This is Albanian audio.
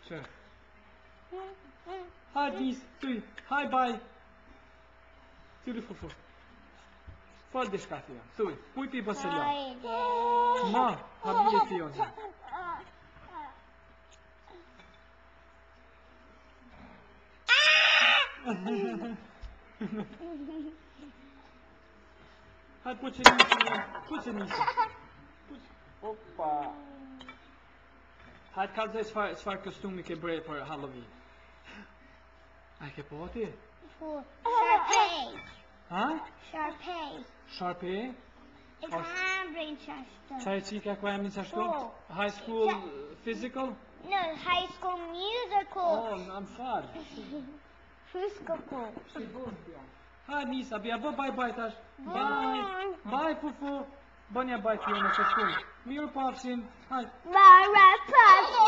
Kë. Hajde nis, ty. Hajde baj. Tyri fufu. Fal diçka ti. Thuj, kujt i bëse la? Ma, habile ti ose. Hajde po që nisi. Opa. Hajde kalzoj çfar kostumi ke bre për Halloween. A ke po ti? Sharpay. Ha? Sharpay. Sharpay? Ik ga aanbrengen, Shasta. Çaj çika ku jam nisa shtu? Po. High school physical? No, high school musical. Oh, I'm far. Fuskokoll. Ha nisa, bia bë bye tash. Bye. Bye fufu. Bënja bye ti në shkollë. Mirë pafshim. Hajde. Bye,